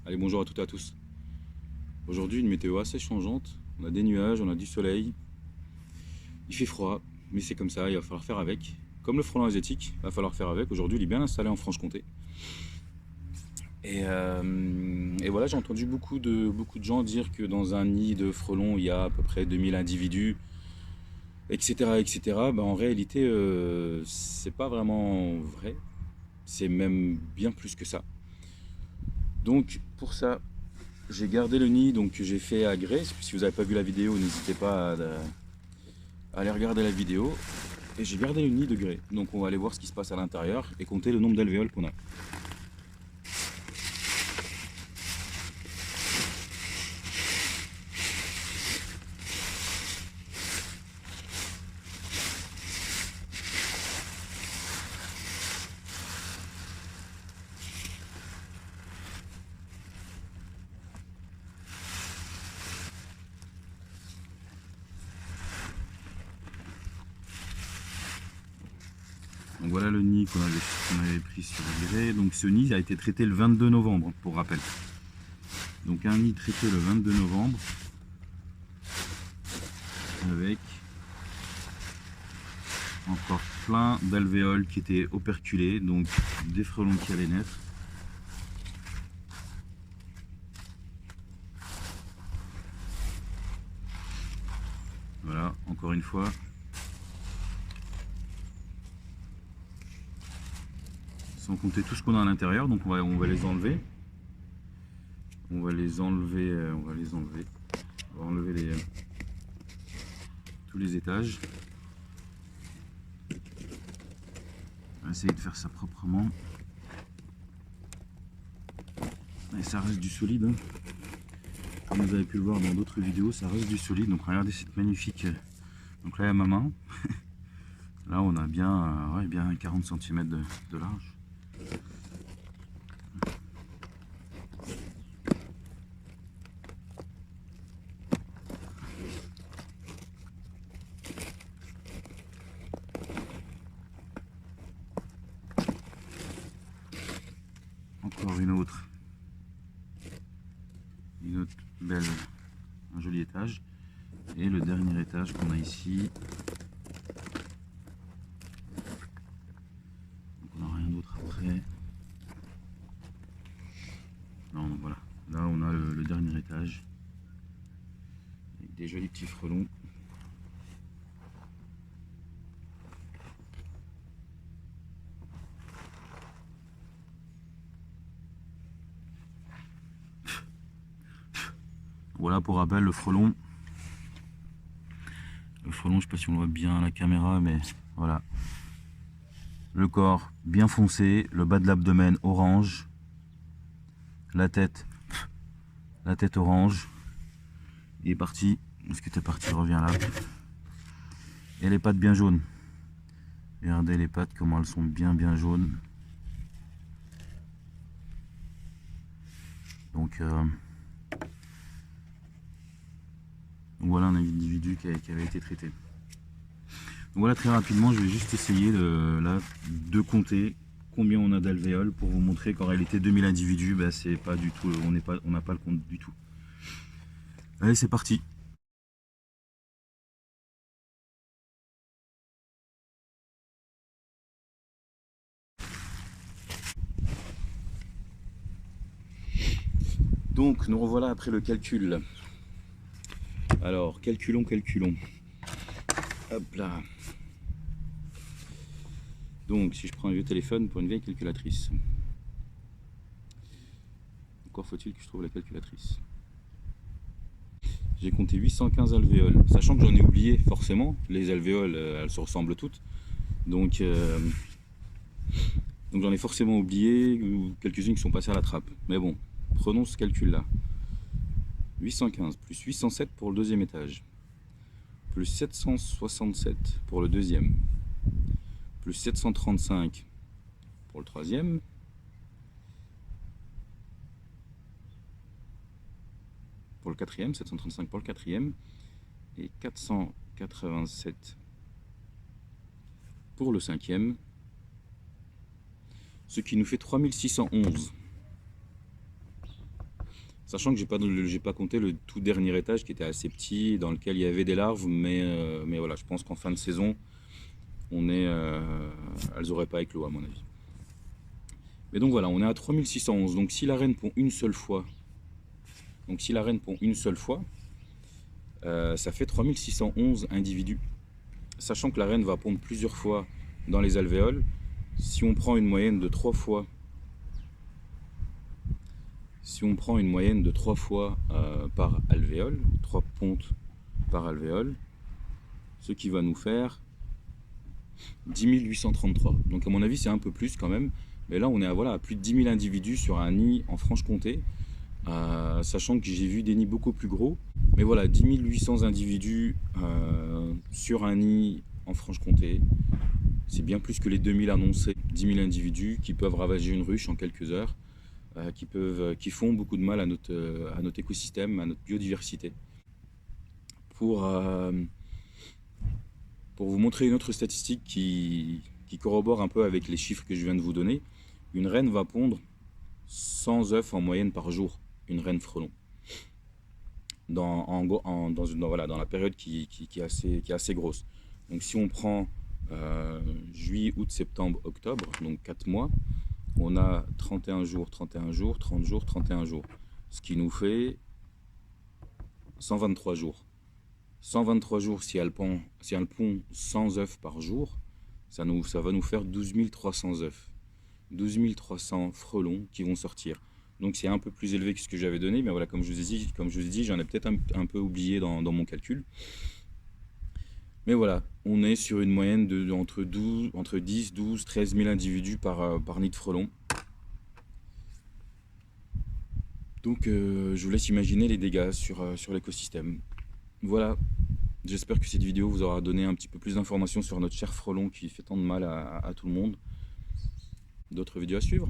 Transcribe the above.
Allez, bonjour à toutes et à tous. Aujourd'hui, une météo assez changeante. On a des nuages, on a du soleil. Il fait froid, mais c'est comme ça, il va falloir faire avec. Comme le frelon asiatique, il va falloir faire avec. Aujourd'hui, il est bien installé en Franche-Comté. Et voilà, j'ai entendu beaucoup de gens dire que dans un nid de frelons, il y a à peu près 2000 individus, etc. etc. En réalité, c'est pas vraiment vrai. C'est même bien plus que ça. Donc, pour ça, j'ai gardé le nid donc, que j'ai fait à Grès. Si vous n'avez pas vu la vidéo, n'hésitez pas à aller regarder la vidéo. Et j'ai gardé le nid de grès. Donc on va aller voir ce qui se passe à l'intérieur et compter le nombre d'alvéoles qu'on a. Donc voilà le nid qu'on avait pris sur le grès. Donc ce nid a été traité le 22 novembre, pour rappel. Donc un nid traité le 22 novembre avec encore plein d'alvéoles qui étaient operculées, donc des frelons qui allaient naître. Voilà, encore une fois. Sans compter tout ce qu'on a à l'intérieur, donc on va les enlever. On va enlever tous les étages. On va essayer de faire ça proprement. Et ça reste du solide. Hein. Comme vous avez pu le voir dans d'autres vidéos, ça reste du solide. Donc regardez cette magnifique. Donc là, il y a ma main. Là, on a bien 40 cm de large. Encore une autre belle, un joli étage. Et le dernier étage qu'on a ici. Donc on n'a rien d'autre après. Non, donc voilà. Là, on a le dernier étage. Avec des jolis petits frelons. Voilà pour rappel le frelon. Le frelon, je ne sais pas si on le voit bien à la caméra, mais voilà. Le corps bien foncé, le bas de l'abdomen orange, la tête orange. Il est parti. Est-ce que tu es parti? Reviens là. Et les pattes bien jaunes. Regardez les pattes, comment elles sont bien jaunes. Donc voilà un individu qui avait été traité. Donc voilà, très rapidement, je vais juste essayer de compter combien on a d'alvéoles pour vous montrer qu'en réalité 2000 individus, c'est pas du tout, on n'a pas le compte du tout. Allez, c'est parti. Donc nous revoilà après le calcul. Alors calculons. Hop là. Donc si je prends un vieux téléphone pour une vieille calculatrice. Encore faut-il que je trouve la calculatrice. J'ai compté 815 alvéoles, sachant que j'en ai oublié forcément. Les alvéoles, elles se ressemblent toutes. Donc j'en ai forcément oublié, ou quelques-unes qui sont passées à la trappe. Mais bon, prenons ce calcul-là. 815 plus 807 pour le deuxième étage, plus 767 pour le deuxième, plus 735 pour le troisième, pour le quatrième, 735 pour le quatrième, et 487 pour le cinquième, ce qui nous fait 3611. Sachant que j'ai pas compté le tout dernier étage qui était assez petit, dans lequel il y avait des larves, mais voilà, je pense qu'en fin de saison, elles n'auraient pas éclos à mon avis. Mais donc voilà, on est à 3611. Donc si la reine pond une seule fois, ça fait 3611 individus. Sachant que la reine va pondre plusieurs fois dans les alvéoles, si on prend une moyenne de 3 fois, par alvéole, 3 pontes par alvéole, ce qui va nous faire 10 833. Donc à mon avis c'est un peu plus quand même, mais là on est à plus de 10 000 individus sur un nid en Franche-Comté, sachant que j'ai vu des nids beaucoup plus gros. Mais voilà, 10 800 individus sur un nid en Franche-Comté, c'est bien plus que les 2000 annoncés. 10 000 individus qui peuvent ravager une ruche en quelques heures, qui font beaucoup de mal à notre écosystème, à notre biodiversité. Pour vous montrer une autre statistique qui corrobore un peu avec les chiffres que je viens de vous donner, une reine va pondre 100 œufs en moyenne par jour, une reine frelon. Dans la période qui est assez grosse. Donc si on prend juillet, août, septembre, octobre, donc 4 mois, on a 31 jours, 31 jours, 30 jours, 31 jours. Ce qui nous fait 123 jours. 123 jours, si elle pond 100 œufs par jour, ça va nous faire 12 300 œufs. 12 300 frelons qui vont sortir. Donc c'est un peu plus élevé que ce que j'avais donné, mais voilà, comme je vous ai dit, j'en ai peut-être un peu oublié dans mon calcul. Mais voilà, on est sur une moyenne entre 10, 12, 13 000 individus par nid de frelons. Donc je vous laisse imaginer les dégâts sur l'écosystème. Voilà, j'espère que cette vidéo vous aura donné un petit peu plus d'informations sur notre cher frelon qui fait tant de mal à tout le monde. D'autres vidéos à suivre.